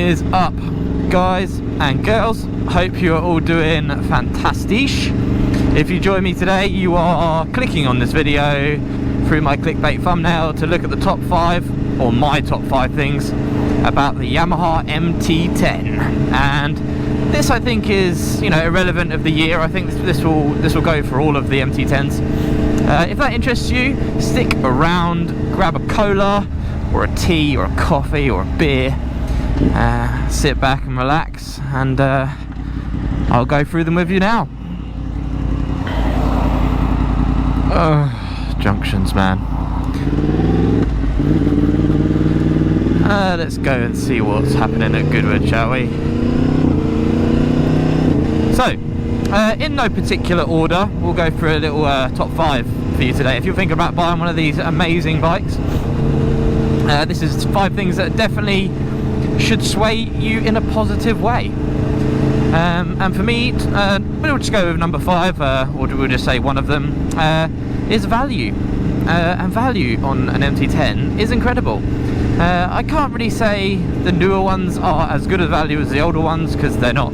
is up, guys and girls? Hope you are all doing fantastic. If you join me today, you are clicking on this video through my clickbait thumbnail to look at the top 5, or my top 5 things about the Yamaha MT10. And this, I think, is, you know, irrelevant of the year. I think this will go for all of the MT10s. If that interests you, stick around, grab a cola or a tea or a coffee or a beer, sit back and relax, and I'll go through them with you now. Oh, junctions, man. Let's go and see what's happening at Goodwood, shall we? So, in no particular order, we'll go through a little top 5 for you today. If you're thinking about buying one of these amazing bikes, this is 5 things that definitely should sway you in a positive way. And for me, we'll just go with number 5, or we'll just say one of them, is value. And value on an MT10 is incredible. I can't really say the newer ones are as good a value as the older ones, because they're not.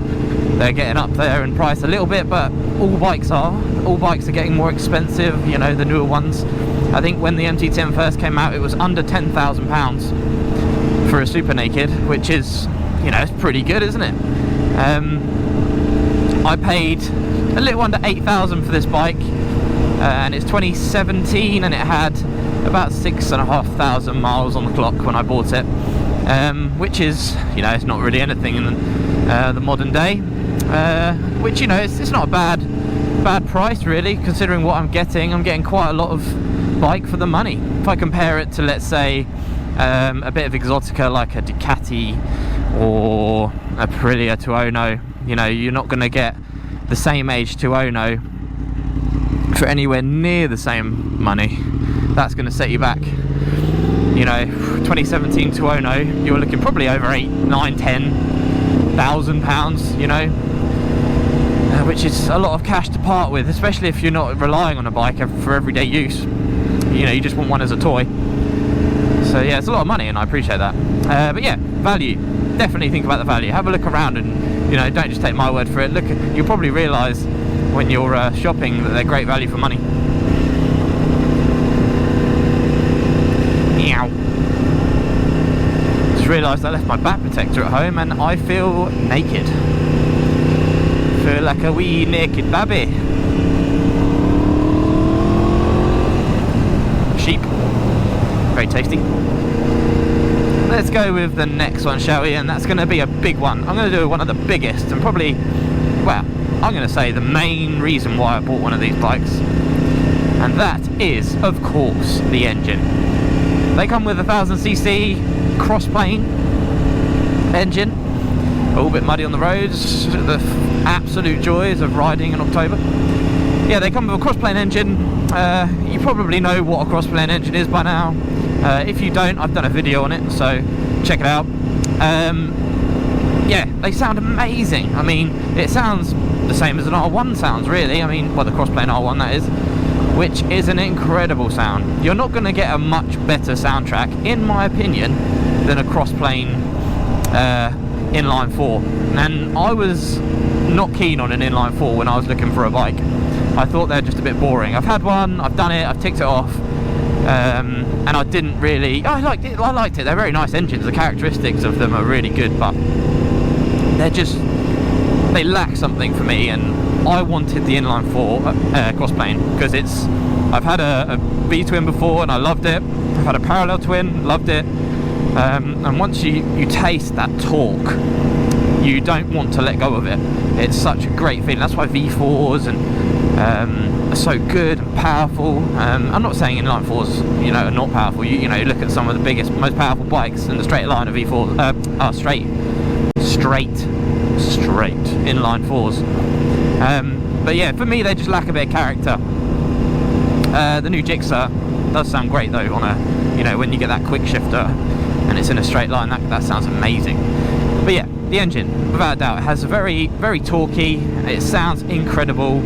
They're getting up there in price a little bit, but all bikes are. All bikes are getting more expensive, you know, the newer ones. I think when the MT10 first came out, it was under £10,000 for a Super Naked, which is, you know, it's pretty good, isn't it? I paid a little under £8,000 for this bike, and it's 2017, and it had about 6,500 miles on the clock when I bought it, which is, you know, it's not really anything in the modern day, which, you know, it's not a bad price really, considering what I'm getting quite a lot of bike for the money. If I compare it to, let's say, a bit of exotica like a Ducati or a Aprilia Tuono, you know, you're not going to get the same age Tuono for anywhere near the same money. That's going to set you back, you know. 2017 Tuono, you're looking probably over £8,000–10,000, you know, which is a lot of cash to part with, especially if you're not relying on a bike for everyday use. You know, you just want one as a toy. So yeah, it's a lot of money, and I appreciate that. But yeah, value. Definitely think about the value. Have a look around, and, you know, don't just take my word for it. Look, you'll probably realise when you're shopping that they're great value for money. Meow. Just realised I left my back protector at home, and I feel naked. Feel like a wee naked babby. Sheep. Very tasty. Let's go with the next one, shall we? And that's going to be a big one. I'm going to do one of the biggest, and probably, well, I'm going to say the main reason why I bought one of these bikes. And that is, of course, the engine. They come with a 1000cc cross-plane engine. A little bit muddy on the roads, the absolute joys of riding in October. Yeah, they come with a cross-plane engine. You probably know what a cross-plane engine is by now. If you don't, I've done a video on it, so check it out. Yeah, they sound amazing. I mean, it sounds the same as an R1 sounds, really. I mean, well, the cross-plane R1, that is, which is an incredible sound. You're not going to get a much better soundtrack, in my opinion, than a cross-plane inline 4. And I was not keen on an inline 4 when I was looking for a bike. I thought they're just a bit boring. I've had one, I've done it, I've ticked it off, and I didn't really. I liked it. They're very nice engines. The characteristics of them are really good, but they lack something for me, and I wanted the inline 4 crossplane, because I've had a V-twin before and I loved it. I've had a parallel twin, loved it, and once you taste that torque, you don't want to let go of it. It's such a great feeling. That's why V4s are so good and powerful. I'm not saying inline 4s, you know, are not powerful. You know, you look at some of the biggest, most powerful bikes in the straight line of V4s are straight inline 4s. But yeah, for me, they just lack a bit of character. The new Gixxer does sound great though on a, you know, when you get that quick shifter and it's in a straight line, that sounds amazing. But yeah, the engine, without a doubt, it has a very, very torquey. It sounds incredible.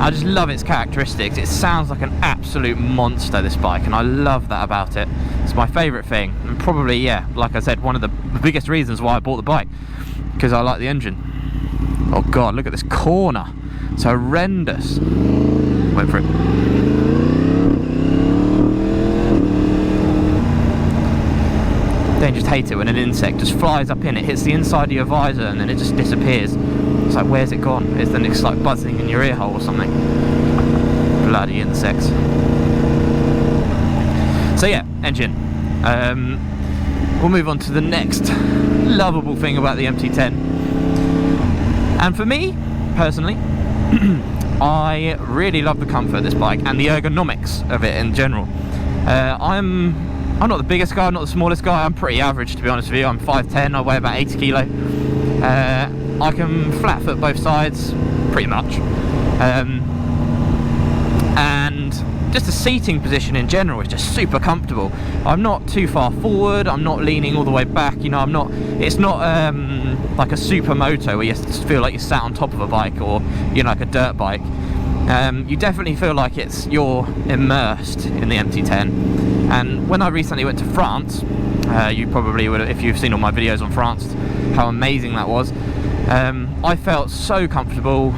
I just love its characteristics. It sounds like an absolute monster, this bike, and I love that about it. It's my favourite thing, and probably, yeah, like I said, one of the biggest reasons why I bought the bike, because I like the engine. Oh god, look at this corner. It's horrendous. Wait for it. Then just hate it when an insect just flies up in, it hits the inside of your visor and then it just disappears. It's like, where's it gone? Then it's like buzzing in your ear hole or something. Bloody insects. So yeah, engine. We'll move on to the next lovable thing about the MT10. And for me, personally, I really love the comfort of this bike and the ergonomics of it in general. I'm not the biggest guy, I'm not the smallest guy, I'm pretty average, to be honest with you. I'm 5'10", I weigh about 80 kilo. I can flat foot both sides, pretty much. And just the seating position in general is just super comfortable. I'm not too far forward, I'm not leaning all the way back, you know, it's not like a supermoto where you feel like you're sat on top of a bike, or, you know, like a dirt bike. You definitely feel like you're immersed in the MT10. And when I recently went to France, you probably would, if you've seen all my videos on France, how amazing that was. I felt so comfortable,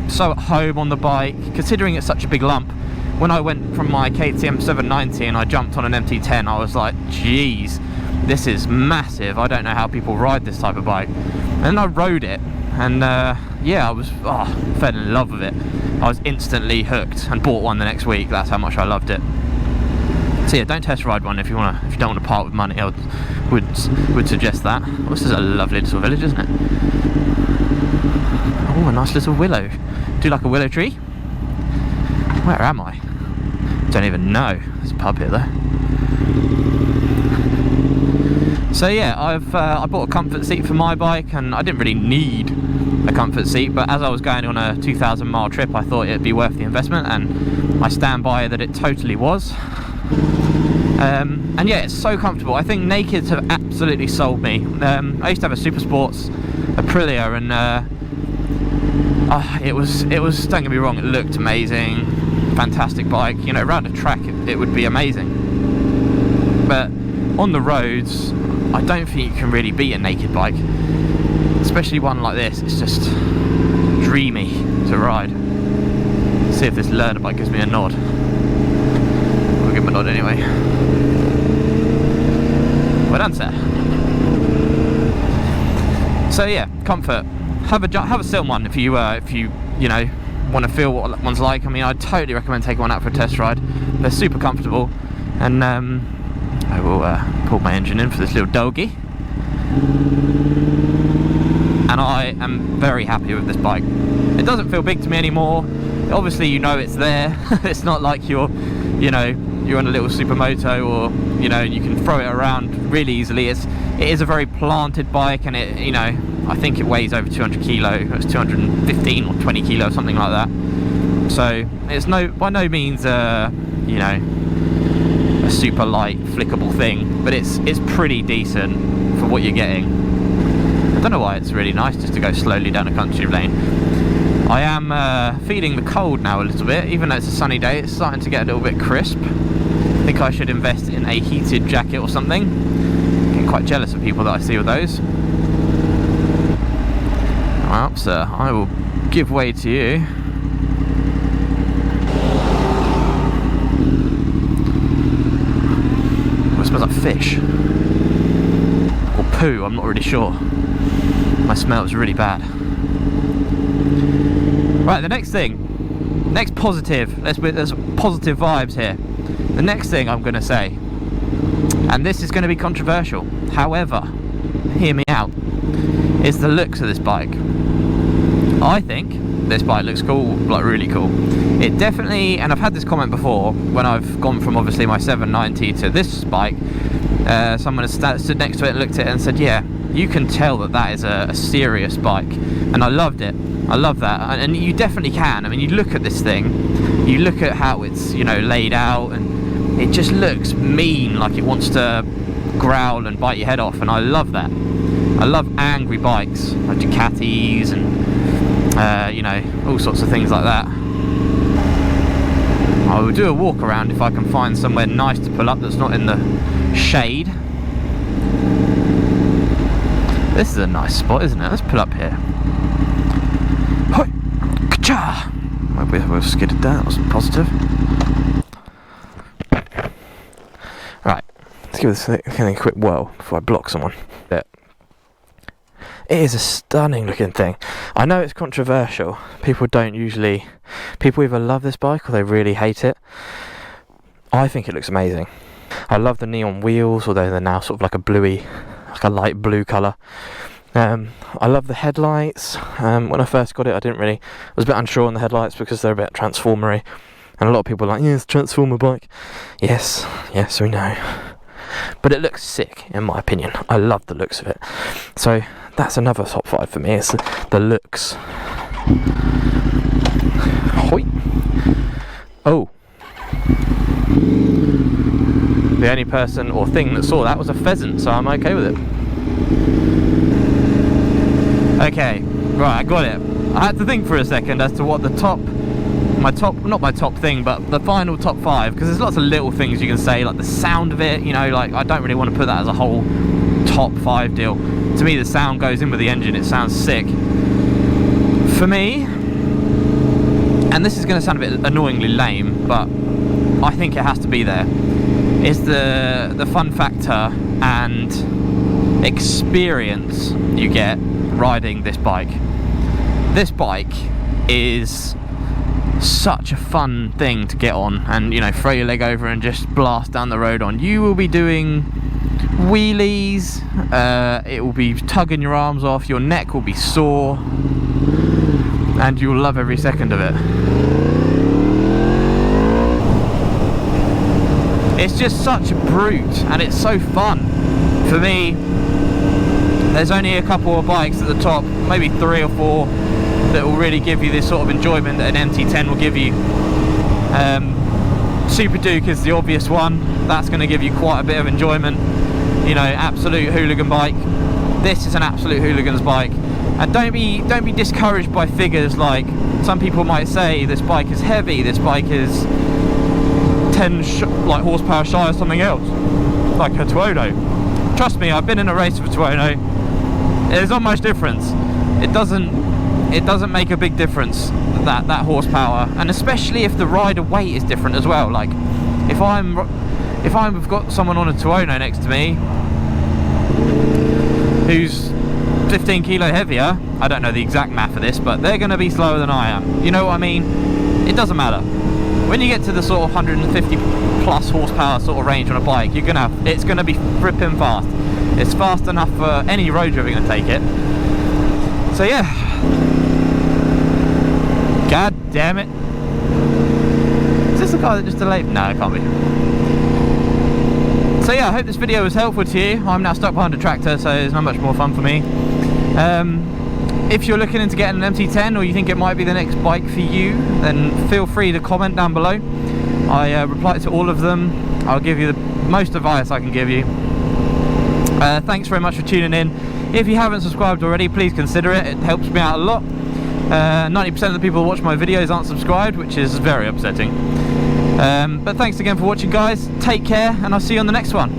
so at home on the bike, considering it's such a big lump. When I went from my KTM 790 and I jumped on an MT10, I was like, geez, this is massive. I don't know how people ride this type of bike. And then I rode it, and yeah, I fell in love with it. I was instantly hooked and bought one the next week. That's how much I loved it. So yeah, don't test ride one if you don't want to part with money. I would suggest that. Well, this is a lovely little village, isn't it? Oh, a nice little willow. Do you like a willow tree? Where am I? Don't even know. There's a pub here though. So yeah, I bought a comfort seat for my bike, and I didn't really need a comfort seat, but as I was going on a 2,000 mile trip, I thought it'd be worth the investment, and I stand by that it totally was. And yeah, it's so comfortable. I think Nakeds have absolutely sold me. I used to have a Super Sports Aprilia, and it was, don't get me wrong, it looked amazing, fantastic bike, you know, around a track it would be amazing, but on the roads I don't think you can really beat a naked bike, especially one like this. It's just dreamy to ride. Let's see if this learner bike gives me a nod. We'll give him a nod anyway. Well done, sir. So yeah, comfort. Have a sit on one if you you know, want to feel what one's like. I mean, I'd totally recommend taking one out for a test ride. They're super comfortable, and I will pull my engine in for this little doggy, and I am very happy with this bike. It doesn't feel big to me anymore. Obviously, you know it's there. It's not like you're on a little supermoto, or you know, you can throw it around really easily. It is a very planted bike, and it, you know, I think it weighs over 200 kilo. It's 215 or 20 kilo, something like that. So it's by no means you know, a super light flickable thing, but it's pretty decent for what you're getting. I don't know why it's really nice just to go slowly down a country lane. I am feeling the cold now a little bit, even though it's a sunny day. It's starting to get a little bit crisp. I think I should invest in a heated jacket or something. I'm getting quite jealous of people that I see with those. Well, sir, I will give way to you. Oh, it smells like fish. Or poo, I'm not really sure. My smell is really bad. Right, the next thing. Next positive. There's positive vibes here. The next thing I'm going to say, and this is going to be controversial, however, hear me out, is the looks of this bike. I think this bike looks cool, like really cool. It definitely, and I've had this comment before when I've gone from obviously my 790 to this bike. Someone has stood next to it and looked at it and said, yeah, you can tell that is a serious bike, and I loved it. I love that, and you definitely can. I mean, you look at this thing, you look at how it's, you know, laid out, and it just looks mean, like it wants to growl and bite your head off, and I love that. I love angry bikes, like Ducatis and you know, all sorts of things like that. I will do a walk around if I can find somewhere nice to pull up that's not in the shade. This is a nice spot, isn't it? Let's pull up here. Hoi! Ka-cha! We've skidded down, that was positive. Right, let's give this thing a quick whirl before I block someone. It is a stunning looking thing. I know it's controversial. People either love this bike or they really hate it. I think it looks amazing. I love the neon wheels, although they're now sort of like a bluey, like a light blue colour. I love the headlights. When I first got it, I was a bit unsure on the headlights because they're a bit transformery, and a lot of people are like, yeah, it's a transformer bike. Yes, we know. But it looks sick, in my opinion. I love the looks of it. So that's another top 5 for me. It's the looks. Hoi. Oh. The only person or thing that saw that was a pheasant, so I'm okay with it. Okay, right, I got it. I had to think for a second as to what the not my top thing, but the final top 5, because there's lots of little things you can say, like the sound of it, you know, like I don't really want to put that as a whole top 5 deal. To me, the sound goes in with the engine, it sounds sick. For me, and this is going to sound a bit annoyingly lame, but I think it has to be there, is the fun factor and experience you get riding this bike. This bike is such a fun thing to get on and, you know, throw your leg over and just blast down the road on. You will be doing wheelies, it will be tugging your arms off, your neck will be sore, and you'll love every second of it. It's just such a brute and it's so fun. For me, there's only a couple of bikes at the top, maybe 3 or 4, that will really give you this sort of enjoyment that an MT10 will give you. Super Duke is the obvious one. That's going to give you quite a bit of enjoyment. You know, absolute hooligan bike. This is an absolute hooligan's bike. And don't be discouraged by figures like some people might say. This bike is heavy. This bike is 10 horsepower shy of something else, like a Tuono. Trust me, I've been in a race with a Tuono. There's not much difference. It doesn't make a big difference, that horsepower, and especially if the rider weight is different as well. Like if I've got someone on a Tuono next to me who's 15 kilo heavier, I don't know the exact math of this, but they're going to be slower than I am. You know what I mean? It doesn't matter. When you get to the sort of 150 plus horsepower sort of range on a bike, it's going to be fripping fast. It's fast enough for any road you're going to take it. So yeah. God damn it. Is this the car that just delayed? No, it can't be. So yeah, I hope this video was helpful to you. I'm now stuck behind a tractor, so it's not much more fun for me. If you're looking into getting an MT10 or you think it might be the next bike for you, then feel free to comment down below. I reply to all of them. I'll give you the most advice I can give you. Thanks very much for tuning in. If you haven't subscribed already, please consider it. It helps me out a lot. 90% of the people who watch my videos aren't subscribed, which is very upsetting. But thanks again for watching, guys. Take care, and I'll see you on the next one.